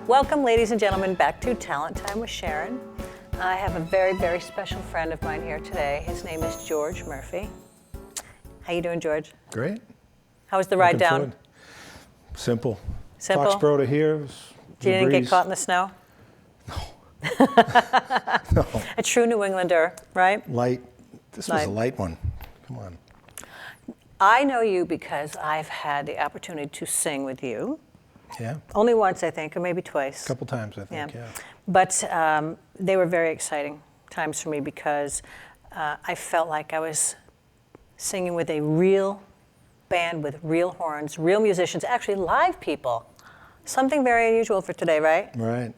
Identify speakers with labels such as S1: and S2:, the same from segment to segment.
S1: Welcome, ladies and gentlemen, back to Talent Time with Sharon. I have a very, very special friend of mine here today. His name is George Murphy. How you doing, George?
S2: Great.
S1: How was the ride down?
S2: Forward. Simple.
S1: Simple?
S2: Foxborough to here.
S1: You didn't get caught in the snow?
S2: No. No.
S1: A true New Englander, right?
S2: Light. This was a light one. Come on.
S1: I know you because I've had the opportunity to sing with you.
S2: Yeah.
S1: Only once, I think, or maybe twice.
S2: A couple times, I think, yeah.
S1: But they were very exciting times for me because I felt like I was singing with a real band with real horns, real musicians, actually live people. Something very unusual for today, right?
S2: Right.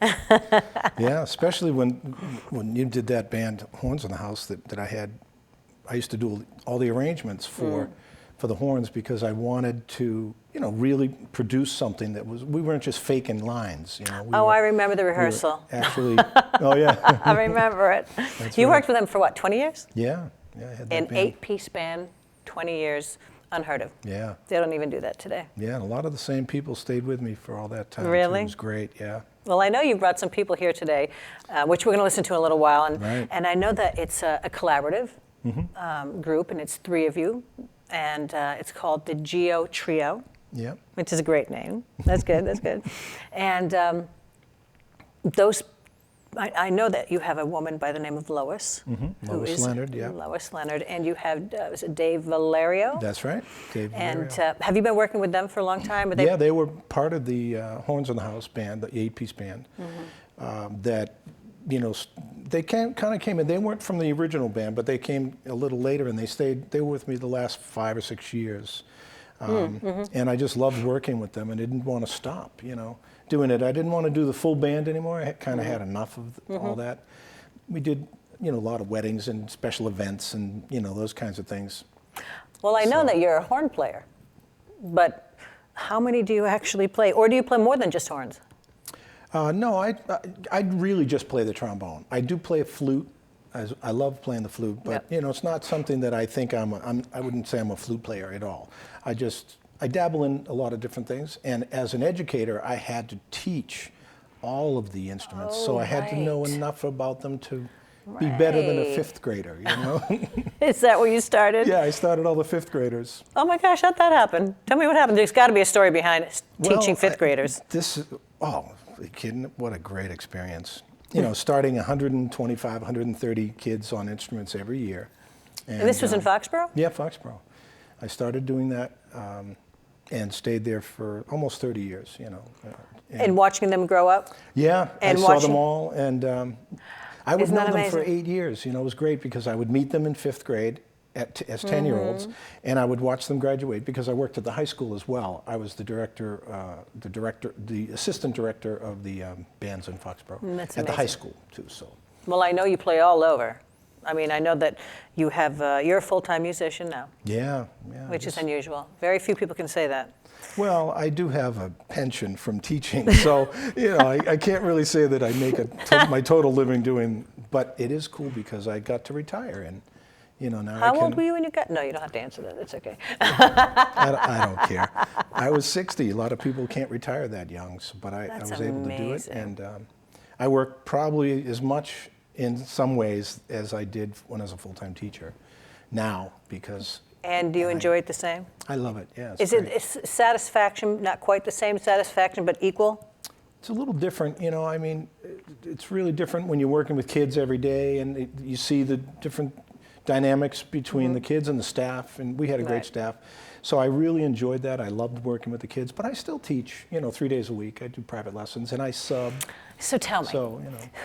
S2: Yeah, especially when you did that band, Horns in the House, that I had. I used to do all the arrangements for the horns because I wanted to, really produce something that was, we weren't just faking lines,
S1: I remember the rehearsal.
S2: Actually, oh yeah.
S1: I remember it. You worked with them for what, 20 years?
S2: Yeah, I had that
S1: An
S2: band.
S1: 8-piece band, 20 years, unheard of.
S2: Yeah.
S1: They don't even do that today.
S2: Yeah, and a lot of the same people stayed with me for all that time.
S1: Really?
S2: It was great, yeah.
S1: Well, I know you brought some people here today, which we're going to listen to in a little while, and I know that it's a collaborative group, and it's 3 of you, and it's called the Geo Trio.
S2: Yep.
S1: Which is a great name. That's good. That's good. And I know that you have a woman by the name of Lois.
S2: Lois Leonard, yeah.
S1: Lois Leonard, and you have was it Dave Valerio?
S2: That's right, Dave Valerio.
S1: And have you been working with them for a long time?
S2: Yeah, they were part of the Horns in the House band, the 8-piece band. That they kind of came in. They weren't from the original band, but they came a little later, and they were with me the last 5 or 6 years. And I just loved working with them and didn't want to stop, doing it. I didn't want to do the full band anymore. I kind of had enough of all that. We did, a lot of weddings and special events and, those kinds of things.
S1: Well, I know that you're a horn player, but how many do you actually play? Or do you play more than just horns?
S2: No, I really just play the trombone. I do play a flute. I love playing the flute, but it's not something that I think I wouldn't say I'm a flute player at all. I dabble in a lot of different things, and as an educator, I had to teach all of the instruments, so I had to know enough about them to be better than a 5th grader,
S1: Is that where you started?
S2: Yeah, I started all the 5th graders.
S1: Oh my gosh, how'd that happen? Tell me what happened. There's got to be a story behind it, teaching 5th graders.
S2: Are you kidding? What a great experience. Starting 125, 130 kids on instruments every year.
S1: And this was in Foxborough?
S2: Yeah, Foxborough. I started doing that and stayed there for almost 30 years,
S1: And watching them grow up?
S2: Yeah, and I saw them all, and I would know them for 8 years. It was great because I would meet them in 5th grade as 10-year-olds, and I would watch them graduate because I worked at the high school as well. I was the assistant director of the bands in Foxborough at the high school too. So. Well,
S1: I know you play all over. I mean, I know that you have. You're a full-time musician now.
S2: Yeah.
S1: Which is unusual. Very few people can say that.
S2: Well, I do have a pension from teaching, so I can't really say that I make my total living doing. But it is cool because I got to retire and. Now
S1: How old were you when you got? No, you don't have to answer that. It's okay.
S2: I don't care. I was 60. A lot of people can't retire that young, but I was able to do it. And I work probably as much in some ways as I did when I was a full-time teacher now because.
S1: And do you enjoy it the same?
S2: I love it, yeah.
S1: Is it satisfaction, not quite the same satisfaction, but equal?
S2: It's a little different, I mean, it's really different when you're working with kids every day and you see the different dynamics between the kids and the staff, and we had a great staff. So I really enjoyed that. I loved working with the kids, but I still teach, 3 days a week. I do private lessons, and I sub.
S1: So tell me,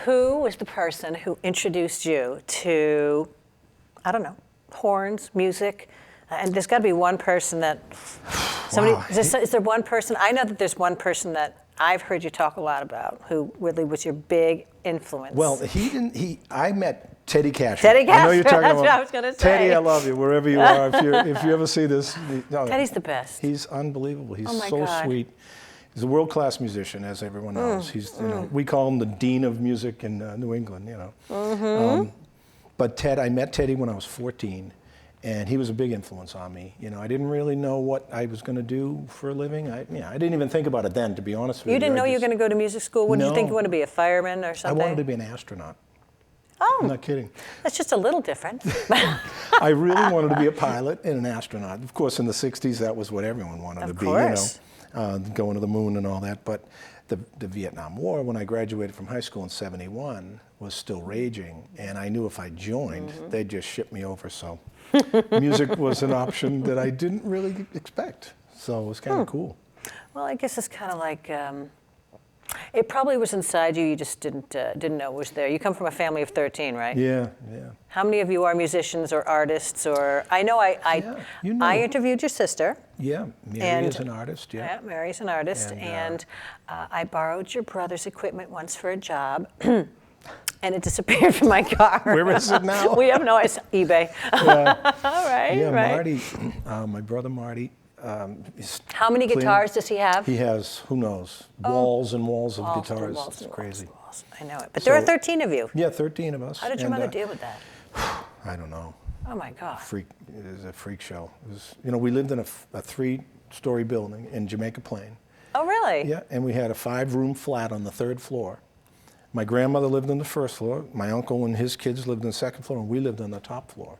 S1: who was the person who introduced you to, I don't know, horns, music? And there's got to be one person that, is there one person? I know that there's one person that I've heard you talk a lot about who really was your big influence.
S2: Well, I met Teddy Casher.
S1: Teddy Casher,
S2: I know you're talking
S1: that's
S2: about.
S1: what I was going to say.
S2: Teddy, I love you wherever you are. If you ever see this.
S1: Teddy's the best.
S2: He's unbelievable. He's so sweet. He's a world-class musician, as everyone knows. He's, we call him the Dean of Music in New England, But I met Teddy when I was 14, And he was a big influence on me. You know, I didn't really know what I was going to do for a living. I didn't even think about it then, to be honest with you.
S1: You didn't know you were going to go to music school? What did you think you wanted to be, a fireman or something?
S2: I wanted to be an astronaut.
S1: Oh.
S2: I'm not kidding.
S1: That's just a little different.
S2: I really wanted to be a pilot and an astronaut. Of course, in the 60s, that was what everyone wanted to be, going to the moon and all that. But the Vietnam War, when I graduated from high school in '71, was still raging. And I knew if I joined, they'd just ship me over. So music was an option that I didn't really expect. So it was kind of cool.
S1: Well, I guess it's kind of like, it probably was inside you, you just didn't know it was there. You come from a family of 13, right?
S2: Yeah.
S1: How many of you are musicians or artists? Or I know I interviewed your sister.
S2: Yeah, Mary is an artist,
S1: Yeah, Mary's an artist. And I borrowed your brother's equipment once for a job. And it disappeared from my car.
S2: Where is it now?
S1: We have no idea. eBay.
S2: Yeah.
S1: All right,
S2: yeah,
S1: right.
S2: Marty, my brother Marty.
S1: How many guitars does he have?
S2: He has, who knows, walls and walls of guitars. It's crazy.
S1: Walls. I know it. But there are 13 of you.
S2: Yeah, 13 of us.
S1: How did your mother deal with that?
S2: I don't know.
S1: Oh my God.
S2: It was a freak show. It was, we lived in a 3-story building in Jamaica Plain.
S1: Oh, really?
S2: Yeah, and we had a 5-room flat on the 3rd floor. My grandmother lived on the 1st floor. My uncle and his kids lived on the 2nd floor, and we lived on the top floor.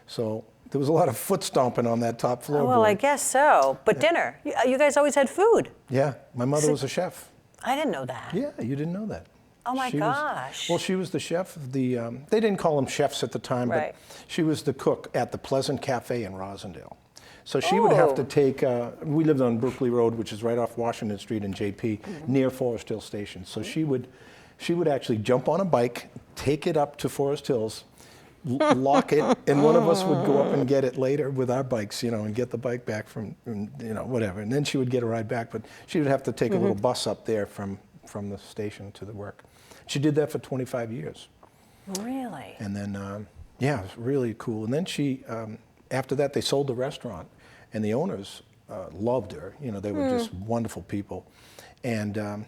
S2: So there was a lot of foot stomping on that top floor.
S1: Oh, well, I guess so. But dinner, you guys always had food.
S2: Yeah, my mother was a chef.
S1: I didn't know that.
S2: Yeah, you didn't know that.
S1: Oh my gosh.
S2: Well, she was the chef of the, they didn't call them chefs at the time, but she was the cook at the Pleasant Cafe in Rosendale. So she would have to take, we lived on Brooklyn Road, which is right off Washington Street in JP, near Forest Hill Station. So she would actually jump on a bike, take it up to Forest Hills, lock it, and one of us would go up and get it later with our bikes, and get the bike back from, whatever. And then she would get a ride back, but she would have to take a little bus up there from the station to the work. She did that for 25 years.
S1: Really?
S2: And then, yeah, it was really cool. And then she, after that, they sold the restaurant, and the owners loved her. They were just wonderful people. And,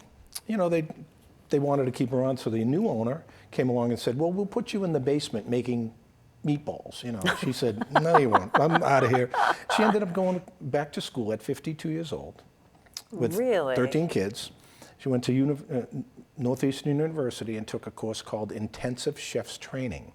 S2: they wanted to keep her on, so the new owner came along and said, well, we'll put you in the basement making meatballs. She said, no, you won't. I'm out of here. She ended up going back to school at 52 years old with 13 kids. She went to Northeastern University and took a course called Intensive Chef's Training.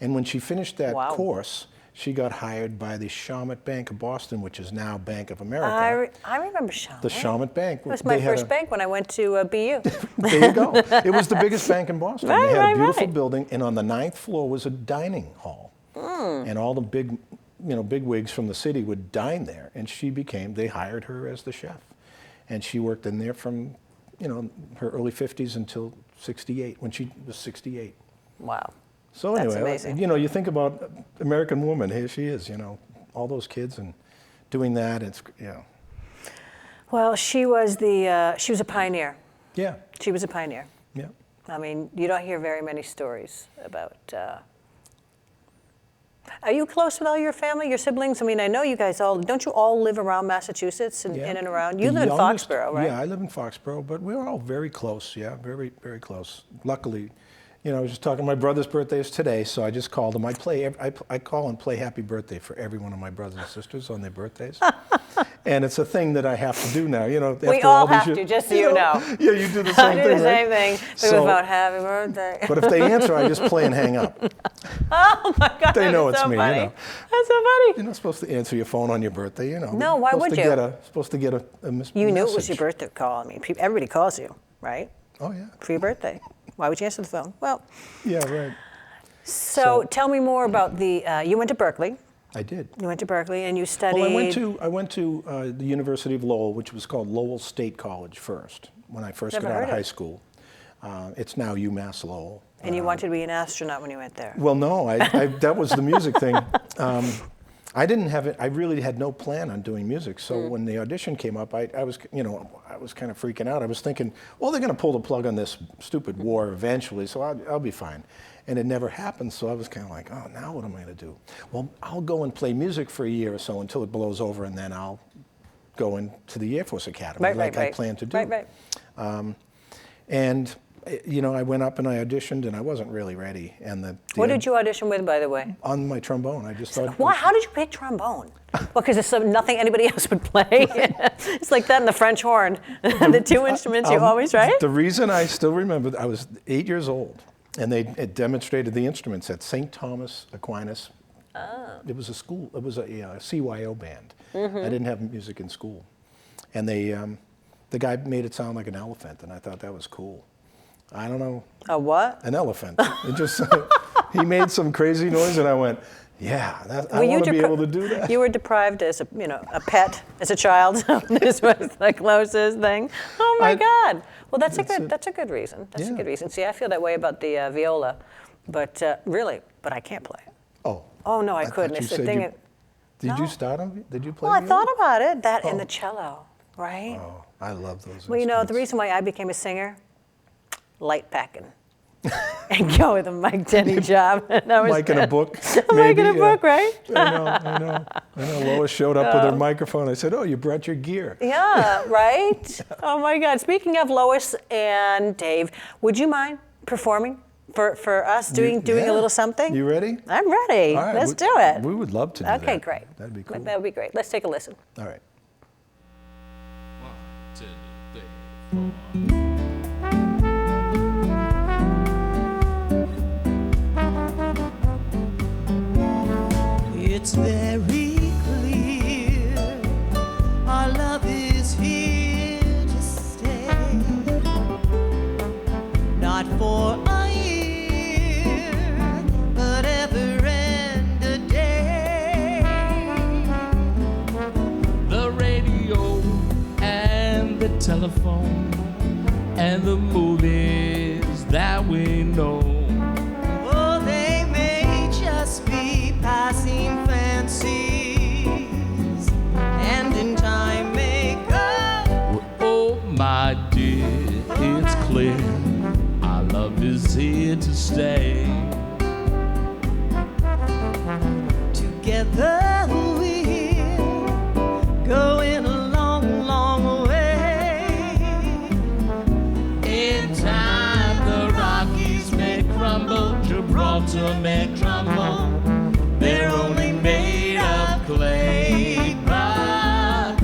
S2: And when she finished that course, she got hired by the Shawmut Bank of Boston, which is now Bank of America.
S1: I remember Shawmut.
S2: The Shawmut Bank.
S1: It was my first bank when I went to BU.
S2: There you go. It was the biggest bank in Boston. They had a beautiful building, and on the 9th floor was a dining hall. And all the big wigs from the city would dine there. And they hired her as the chef. And she worked in there from, her early 50s until 68, when she was 68.
S1: Wow.
S2: So anyway,
S1: amazing.
S2: You think about American woman, here she is, all those kids and doing that, it's,
S1: Well, she was a pioneer.
S2: Yeah.
S1: She was a pioneer.
S2: Yeah.
S1: I mean, you don't hear very many stories about, Are you close with all your family, your siblings? I mean, I know you guys don't you all live around Massachusetts and in and around? You live in Foxborough, right?
S2: Yeah, I live in Foxborough, but we're all very close, very, very close. Luckily, I was just talking, my brother's birthday is today, so I just called him. I call and play happy birthday for every one of my brothers and sisters on their birthdays. And it's a thing that I have to do now, after
S1: we all have to, just so you know.
S2: Yeah, you do the same thing,
S1: I do the same thing. So, about happy birthday.
S2: But if they answer, I just play and hang up.
S1: Oh my God,
S2: they know it's
S1: so
S2: me,
S1: funny. That's so funny.
S2: You're not supposed to answer your phone on your birthday,
S1: No, why would you?
S2: Supposed to get a message.
S1: You knew it was your birthday call. I mean, everybody calls you, right?
S2: Oh, yeah.
S1: For your birthday. Why would you answer the phone? Well.
S2: Yeah, right.
S1: So tell me more about you went to Berkeley.
S2: I did.
S1: You went to Berkeley and you studied.
S2: Well, I went to the University of Lowell, which was called Lowell State College first, when I first got out of high school. It's now UMass Lowell.
S1: And you wanted to be an astronaut when you went there?
S2: Well, no, that was the music thing. I didn't have it. I really had no plan on doing music. So when the audition came up, I was kind of freaking out. I was thinking, well, they're going to pull the plug on this stupid war eventually, so I'll be fine. And it never happened. So I was kind of like, oh, now what am I going to do? Well, I'll go and play music for a year or so until it blows over, and then I'll go into the Air Force Academy, I plan to do.
S1: Right.
S2: And you know, I went up and I auditioned, and I wasn't really ready. And
S1: what did you audition with, by the way?
S2: On my trombone. I just thought.
S1: Why? How did you pick trombone? Well, because it's nothing anybody else would play. It's like that and the French horn, the two instruments you always, right?
S2: The reason I still remember, I was 8 years old, and they demonstrated the instruments at St. Thomas Aquinas. Oh. It was a school. It was a CYO band. Mm-hmm. I didn't have music in school, and the guy made it sound like an elephant, and I thought that was cool. I don't know.
S1: A what?
S2: An elephant. It just he made some crazy noise, and I went, yeah, I want to be able to do that.
S1: You were deprived as a pet as a child. This was the closest thing. Oh my God. Well, that's a good reason. That's a good reason. See, I feel that way about the viola, but I can't play it. Oh no, I couldn't. It's the thing.
S2: Did you start on? Did you play?
S1: Well, I thought about it. That and the cello, right?
S2: Oh, I love those.
S1: Well, you know, the reason why I became a singer, light packing. And go with a Mike Denny job.
S2: Mike in a book.
S1: Mike in a book, right?
S2: I know. Lois showed up with her microphone. I said, "Oh, you brought your gear."
S1: Yeah, right? Oh my God. Speaking of Lois and Dave, would you mind performing for us, doing a little something?
S2: You ready?
S1: I'm ready.
S2: All right,
S1: Let's do it.
S2: We would love to do that.
S1: Okay, great.
S2: That'd be cool.
S1: That would be great. Let's take a listen.
S2: All right.
S3: 1, 2, 3, 4.
S4: It's very clear our love is here to stay, not for a year, but ever and a day.
S3: The radio and the telephone and the movies that we know.
S4: Oh, they may just be passing fancies, and in time may go.
S3: Oh, my dear, it's clear our love is here to stay.
S4: Together we're going a long, long way.
S3: In time, the Rockies may crumble, Gibraltar may crumble. They're only made of clay, but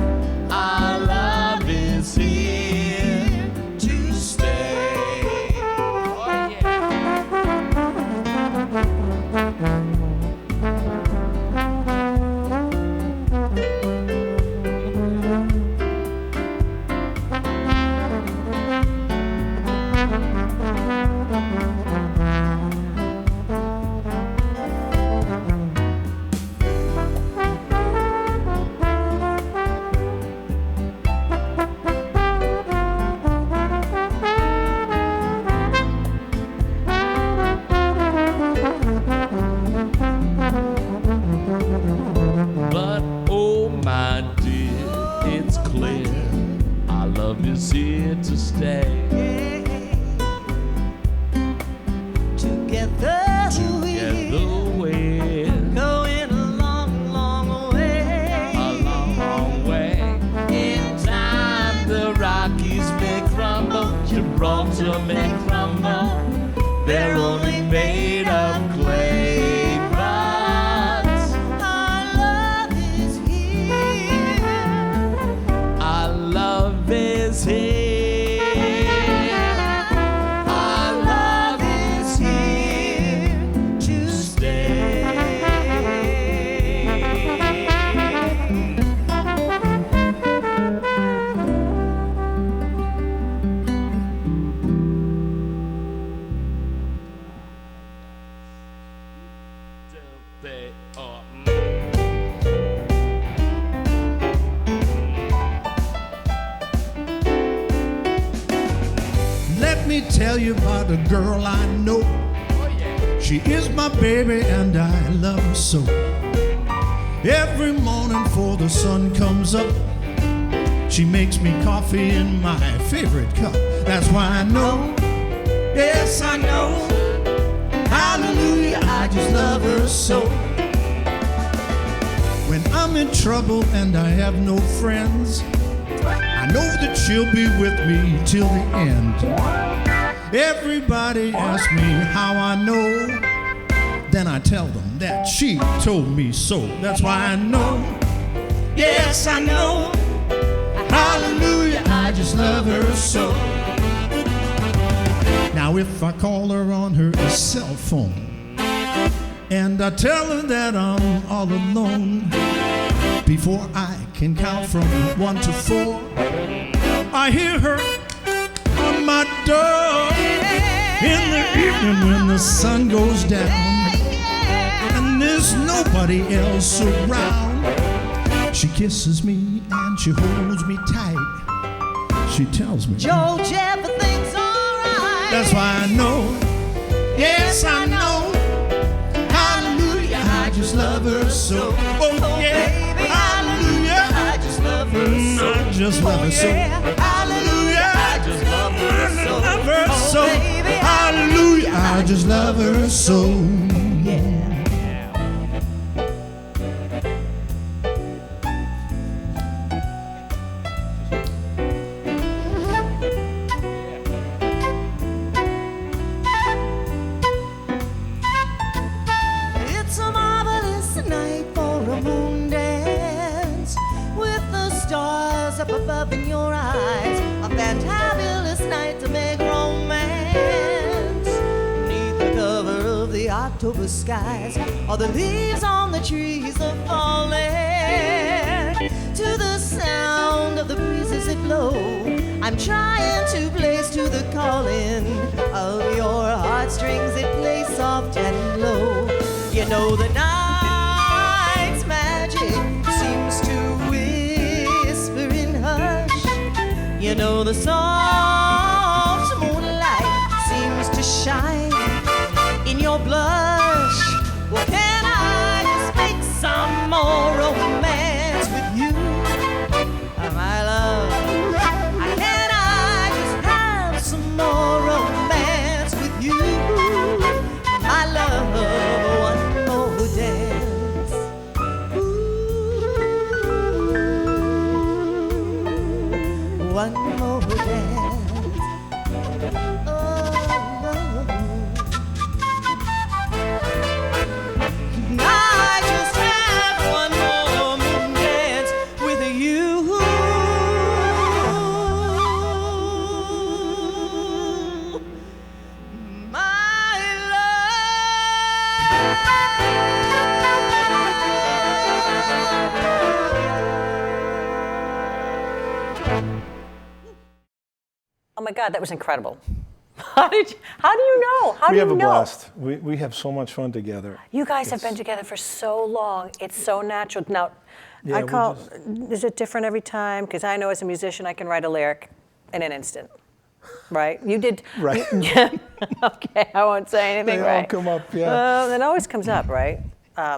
S3: our love is here to stay. Oh, yeah. But oh my dear, it's clear our love is here to stay.
S4: Together we're going a long, long way.
S3: A long, long way. In time, the Rockies may crumble, Gibraltar may crumble. They're only made of clay, but
S4: Our love is here.
S3: our love is here.
S4: Our love is here to stay.
S3: They are.
S5: Let me tell you about a girl I know. She is my baby and I love her so. Every morning before the sun comes up, she makes me coffee in my favorite cup. That's why I know, yes I know, hallelujah, I just love her so. When I'm in trouble and I have no friends, I know that she'll be with me till the end. Everybody asks me how I know. Then I tell them that she told me so. That's why I know. Yes, I know. Hallelujah, I just love her so. Now if I call her on her cell phone and I tell her that I'm all alone, before I can count from 1 to 4, I hear her on my door in the evening when the sun goes down and there's nobody else around. She kisses me and she holds me tight. She tells me,
S4: Joe, everything's alright.
S5: that's why I know. Yes, I know. Hallelujah, I just love her so. Oh yeah,
S4: baby,
S5: hallelujah,
S4: I just love her so.
S5: I just love her so.
S4: Hallelujah, I just love her so.
S5: Love her
S4: Oh,
S5: so.
S4: baby,
S5: Hallelujah, I just love her so.
S4: yeah. It's a marvelous night for a moon dance with the stars up above in your eyes. A fantabulous night to make romance. Neath the cover of the October skies, all the leaves on the trees are falling to the sound of the breezes that blow. I'm trying to place to the calling of your heartstrings that play soft and low. You know the night's magic seems to whisper in hush. You know the soft moonlight seems to shine in your blush. Well, can I just make some more romance with you, my love? Can I just have some more romance with you, my love? One more dance. Ooh, one more dance. Oh, I just have one more moon dance with you, my love.
S1: Oh my God, that was incredible. How do you know? How do
S2: We
S1: you
S2: have a
S1: know?
S2: blast. We have so much fun together.
S1: You guys have
S2: It's-
S1: been together for so long. It's so natural. Now,
S2: Yeah,
S1: I
S2: we
S1: call.
S2: just-
S1: Is it different every time? Because I know as a musician, I can write a lyric in an instant. Right? You did.
S2: Right.
S1: Yeah. Okay. I won't say anything.
S2: They all
S1: Right.
S2: come up, yeah.
S1: It always comes up, right?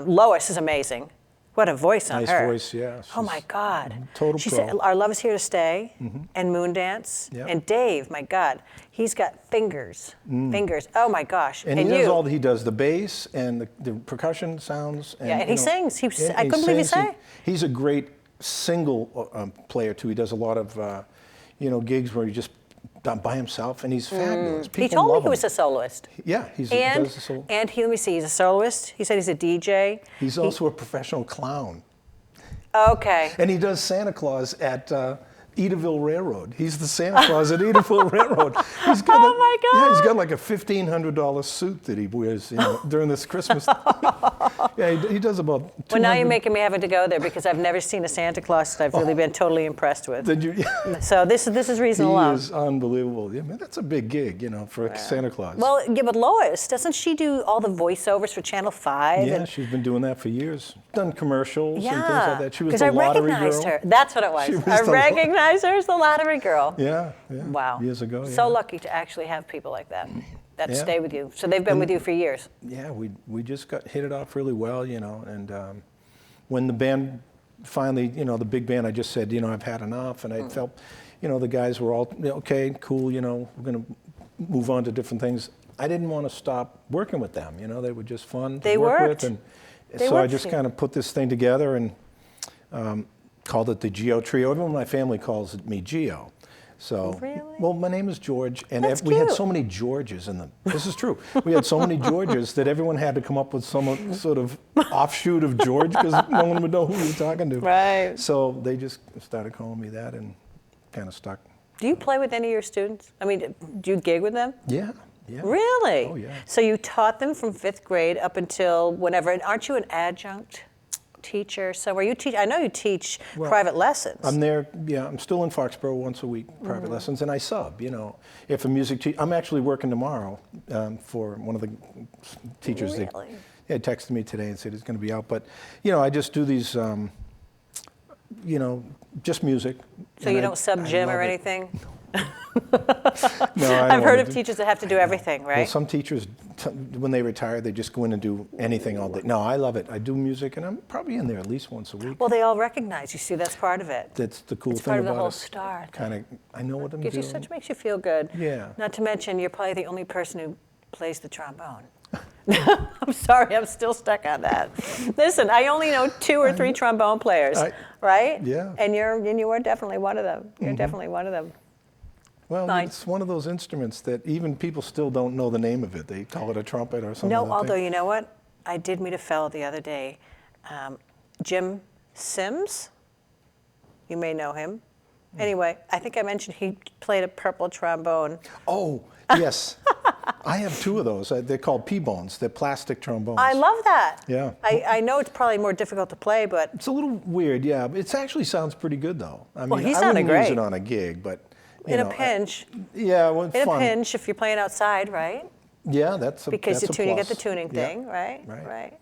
S1: Lois is amazing. What a voice on
S2: Nice
S1: her.
S2: voice, yeah.
S1: Oh
S2: She's
S1: my God.
S2: total
S1: She
S2: pro.
S1: said, "Our love is here to stay," and Moondance,
S2: Yep.
S1: and Dave. My God, he's got fingers. Fingers. Oh my gosh.
S2: And he
S1: you.
S2: does he does the bass and the percussion sounds. And,
S1: Yeah, and he
S2: you know,
S1: sings.
S2: yeah,
S1: I couldn't believe he
S2: sings.
S1: sang.
S2: He's a great single player too. He does a lot of gigs where he just by himself, and he's fabulous.
S1: He
S2: People
S1: told me
S2: love
S1: he was
S2: him.
S1: a soloist.
S2: Yeah, he
S1: And
S2: does the solo.
S1: and let me see, he's a soloist. He said he's a DJ.
S2: He's also a professional clown,
S1: Okay.
S2: and he does Santa Claus at Edaville Railroad. He's the Santa Claus at Edaville Railroad. He's got
S1: Oh my
S2: Yeah, he's
S1: God.
S2: got like a $1,500 suit that he wears during this Christmas. Yeah, he does about.
S1: Well, now you're
S2: 200
S1: making me have to go there because I've never seen a Santa Claus that I've really been totally impressed with.
S2: Did you?
S1: So this is reason
S2: He
S1: alone.
S2: is unbelievable. Yeah, man, that's a big gig, for Santa Claus.
S1: Well, yeah, but Lois, doesn't she do all the voiceovers for Channel 5?
S2: yeah,
S1: and-
S2: she's been doing that for years. Done commercials and things
S1: yeah.
S2: like that. She was
S1: Because
S2: the
S1: I
S2: lottery
S1: recognized
S2: girl.
S1: her. That's what it was.
S2: She was
S1: I
S2: the
S1: recognized her as the lottery girl.
S2: Yeah, yeah.
S1: Wow.
S2: Years ago.
S1: So
S2: yeah.
S1: lucky to actually have people like that
S2: Yeah.
S1: stay with you. So they've been with you for years.
S2: Yeah, we just hit it off really well, and when the band finally, the big band, I just said, I've had enough, and I felt, the guys were all, okay, cool, we're going to move on to different things. I didn't want to stop working with them, they were just fun
S1: They
S2: to work
S1: worked.
S2: with, and
S1: They
S2: so I
S1: worked
S2: just
S1: for you.
S2: kind of put this thing together and called it the Geo Trio. Everyone in my family calls me Geo. So,
S1: Really?
S2: well, my name is George, and
S1: That's
S2: we had
S1: cute.
S2: so many Georges in them. This is true. We had so many Georges that everyone had to come up with some sort of offshoot of George because no one would know who we were talking to.
S1: Right.
S2: So they just started calling me that and kind of stuck.
S1: Do you play with any of your students? I mean, do you gig with them?
S2: Yeah. Yeah.
S1: Really?
S2: Oh, yeah.
S1: So you taught them from 5th grade up until whenever. And aren't you an adjunct teacher somewhere? You teach. I know you teach private lessons.
S2: I'm there, yeah, I'm still in Foxborough once a week, private lessons, and I sub, If a music teacher, I'm actually working tomorrow for one of the teachers.
S1: Really?
S2: They texted me today and said it's going to be out, but, I just do these, just music.
S1: So you don't sub gym or anything?
S2: No, I
S1: I've heard
S2: don't
S1: of teachers that have to do everything, right?
S2: Well, some teachers, when they retire, they just go in and do anything all day. No, I love it. I do music, and I'm probably in there at least once a week.
S1: Well, they all recognize you. See, that's part of it.
S2: That's the cool
S1: It's
S2: thing
S1: part of the
S2: about
S1: whole
S2: it.
S1: star thing.
S2: Kind of, I know what I'm
S1: Gives you
S2: doing.
S1: makes you feel good.
S2: Yeah.
S1: Not to mention, you're probably the only person who plays the trombone. I'm sorry, I'm still stuck on that. Listen, I only know 2 or 3 trombone players, right?
S2: Yeah.
S1: And you are definitely one of them. You're definitely one of them.
S2: Well,
S1: Fine.
S2: it's one of those instruments that even people still don't know the name of it. They call it a trumpet or something.
S1: No,
S2: like that.
S1: although you know what? I did meet a fellow the other day, Jim Sims. You may know him. Anyway, I think I mentioned he played a purple trombone.
S2: Oh, yes. I have 2 of those. They're called P-bones. They're plastic trombones.
S1: I love that.
S2: Yeah.
S1: I know it's probably more difficult to play, but
S2: It's a little weird, yeah. It actually sounds pretty good, though. I mean,
S1: he
S2: I
S1: sounded
S2: wouldn't use
S1: great.
S2: it on a gig, but
S1: in a pinch,
S2: yeah, well, it's
S1: in
S2: fun.
S1: a pinch, if you're playing outside, right?
S2: Yeah, that's a
S1: Because
S2: that's
S1: you
S2: a
S1: get
S2: plus.
S1: the tuning
S2: Yeah,
S1: thing, right?
S2: Right.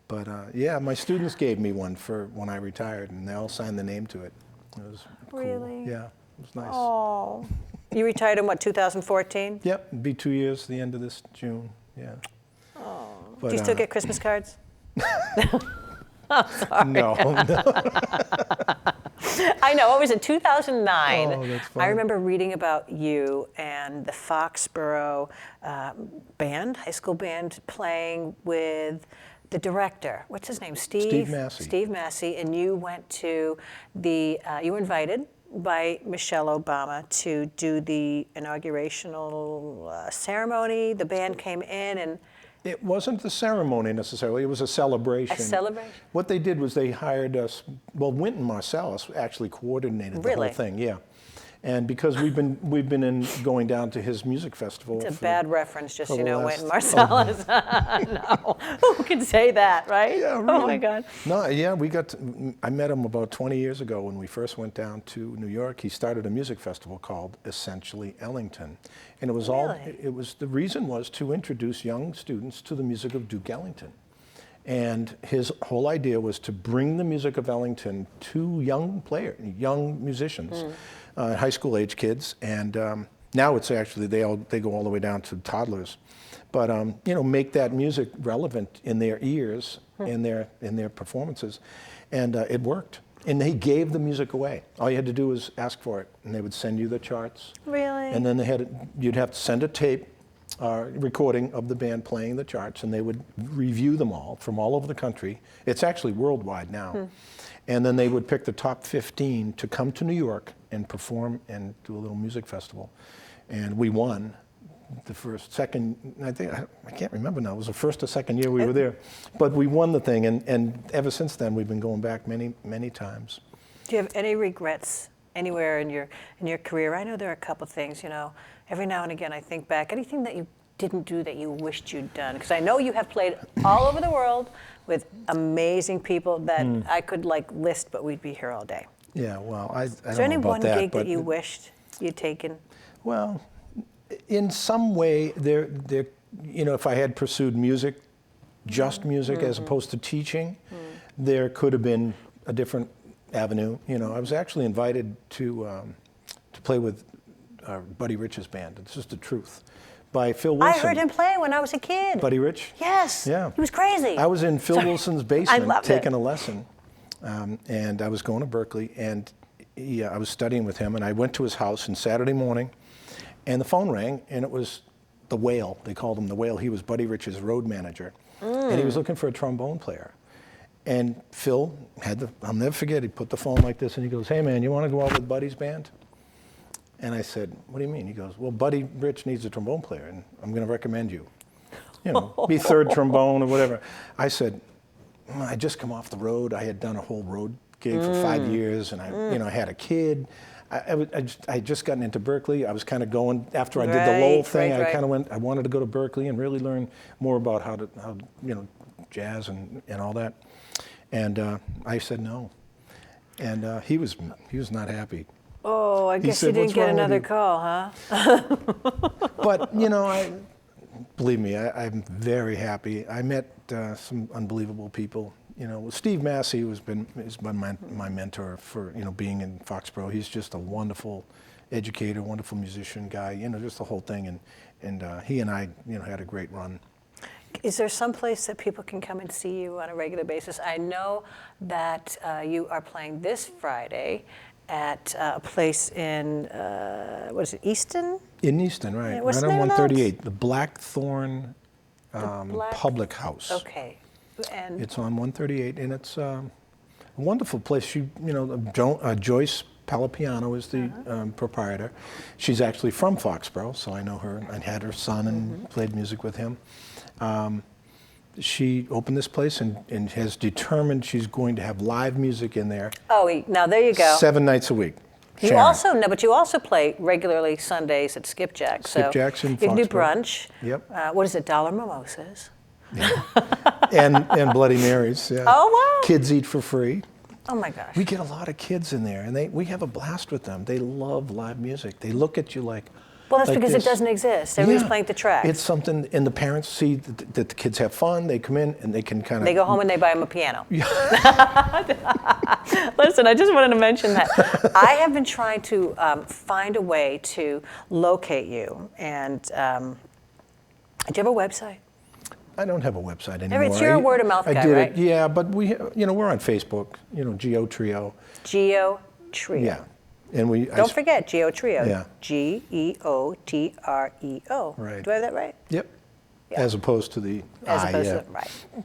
S2: But yeah, my students gave me one for when I retired, and they all signed the name to it. It was cool.
S1: Really?
S2: Yeah, it was nice.
S1: Oh. You retired in what, 2014?
S2: Yep, it'll be 2 years the end of this June. Yeah.
S1: Oh.
S2: But,
S1: Do you still get Christmas cards?
S2: No.
S1: I know. What was it, 2009?
S2: Oh, that's
S1: I
S2: funny.
S1: remember reading about you and the Foxborough band, high school band, playing with the director. What's his name?
S2: Steve Massey.
S1: Steve Massey. And you went to you were invited by Michelle Obama to do the inaugurational ceremony. The band came in and
S2: It wasn't the ceremony necessarily, it was a celebration.
S1: A celebration?
S2: What they did was they hired us, well, Wynton Marsalis actually coordinated the
S1: Really?
S2: whole thing, yeah. And because we've been going down to his music festival.
S1: it's a bad reference, just
S2: for
S1: you
S2: the
S1: know,
S2: last-
S1: Wynton Marsalis. No, who can say that, right?
S2: Yeah,
S1: Oh my
S2: really.
S1: God.
S2: No, yeah, I met him about 20 years ago when we first went down to New York. He started a music festival called Essentially Ellington. And it was
S1: Really?
S2: the reason was to introduce young students to the music of Duke Ellington. And his whole idea was to bring the music of Ellington to young musicians, high school age kids. And now it's actually, they go all the way down to toddlers. But, make that music relevant in their ears, in their performances. And it worked. And they gave the music away. All you had to do was ask for it, and they would send you the charts.
S1: Really?
S2: And then you'd have to send a tape recording of the band playing the charts, and they would review them all from all over the country. It's actually worldwide now. And then they would pick the top 15 to come to New York and perform and do a little music festival. And we won the second, I can't remember now, it was the first or second year we were there. But we won the thing, and ever since then we've been going back many, many times.
S1: Do you have any regrets anywhere in your career? I know there are a couple things, every now and again I think back, anything that you didn't do that you wished you'd done? Because I know you have played all over the world with amazing people that I could list, but we'd be here all day.
S2: Yeah, well, I
S1: Is
S2: don't
S1: there any
S2: know about
S1: one
S2: that,
S1: gig
S2: but
S1: that you wished you'd taken?
S2: Well, in some way, if I had pursued music, just music, as opposed to teaching, there could have been a different avenue. I was actually invited to play with Buddy Rich's band. It's just the truth, by Phil Wilson.
S1: I heard him play when I was a kid.
S2: Buddy Rich?
S1: Yes.
S2: Yeah.
S1: He was crazy.
S2: I was in Phil Wilson's basement
S1: loved
S2: taking
S1: it.
S2: a lesson, and I was going to Berkeley, and I was studying with him, and I went to his house on Saturday morning, and the phone rang, and it was the Whale. They called him the Whale. He was Buddy Rich's road manager, and he was looking for a trombone player. And Phil I'll never forget, he put the phone like this, and he goes, "Hey man, you want to go out with Buddy's band?" And I said, what do you mean? He goes, well, Buddy Rich needs a trombone player, and I'm going to recommend you. You know, be third trombone or whatever. I said, I just come off the road. I had done a whole road gig for 5 years, and I had a kid. I had just gotten into Berkeley. I was kind of going, after I did the Lowell thing, I kind of went, I wanted to go to Berkeley and really learn more about how jazz and all that. And I said no. And he was not happy.
S1: Oh, I guess you didn't get another call, huh?
S2: But, believe me, I'm very happy. I met some unbelievable people. Steve Massey has been my mentor for, being in Foxborough. He's just a wonderful educator, wonderful musician guy, just the whole thing. And he and I, had a great run.
S1: Is there some place that people can come and see you on a regular basis? I know that you are playing this Friday at a place in, what is it, Easton?
S2: In Easton, right.
S1: Yeah, what's
S2: right
S1: the
S2: on
S1: name of
S2: 138, the Blackthorn Public House.
S1: Okay. And
S2: it's on 138, and it's a wonderful place. Joyce Palapiano is the proprietor. She's actually from Foxborough, so I know her. I had her son and played music with him. She opened this place and has determined she's going to have live music in there.
S1: Oh, now there you go.
S2: 7 nights a week.
S1: You
S2: Sharon.
S1: but you also play regularly Sundays at Skipjack.
S2: Skipjack's in
S1: you can do
S2: Foxborough.
S1: Brunch.
S2: Yep.
S1: What is it, dollar mimosas?
S2: Yeah. and Bloody Marys. Yeah.
S1: Oh, wow.
S2: Kids eat for free.
S1: Oh my gosh.
S2: We get a lot of kids in there, and we have a blast with them. They love live music. They look at you like.
S1: Well, that's
S2: like
S1: because
S2: this.
S1: it doesn't exist. Everybody's playing the track.
S2: It's something, and the parents see that the kids have fun. They come in and they can kind of.
S1: They go home and they buy them a piano. Listen, I just wanted to mention that. I have been trying to find a way to locate you. And do you have a website?
S2: I don't have a website anymore.
S1: It's your word of mouth guy, right?
S2: Yeah, but we're on Facebook. Geo Trio.
S1: Geo Trio.
S2: Yeah. And
S1: don't forget Geo Trio.
S2: Yeah.
S1: Geotreo.
S2: Right.
S1: Do I have that right?
S2: Yep.
S1: Yeah.
S2: As opposed to the
S1: right.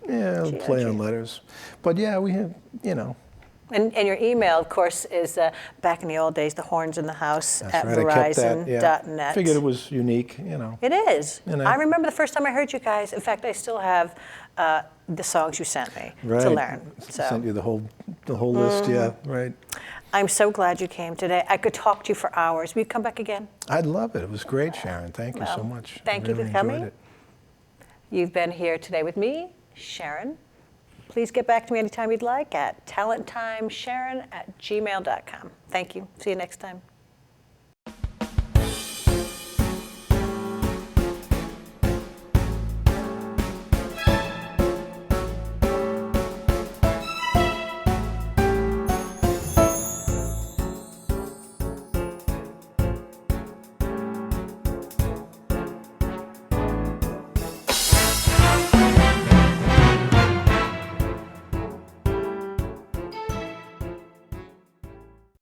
S2: Yeah,
S1: Geo
S2: play on
S1: Trio.
S2: letters. But yeah, we have,
S1: And your email, of course, is back in the old days, the horns in the house at
S2: right, I kept that,
S1: Verizon.net.
S2: Figured it was unique,
S1: It is.
S2: And
S1: I remember the first time I heard you guys. In fact, I still have the songs you sent me to learn. So.
S2: Sent you the whole list, yeah, right.
S1: I'm so glad you came today. I could talk to you for hours. Will you come back again?
S2: I'd love it. It was great, Sharon. Thank you so much.
S1: Thank
S2: I
S1: you
S2: really
S1: for coming.
S2: enjoyed it.
S1: You've been here today with me, Sharon. Please get back to me anytime you'd like at talenttimesharon@gmail.com. Thank you. See you next time.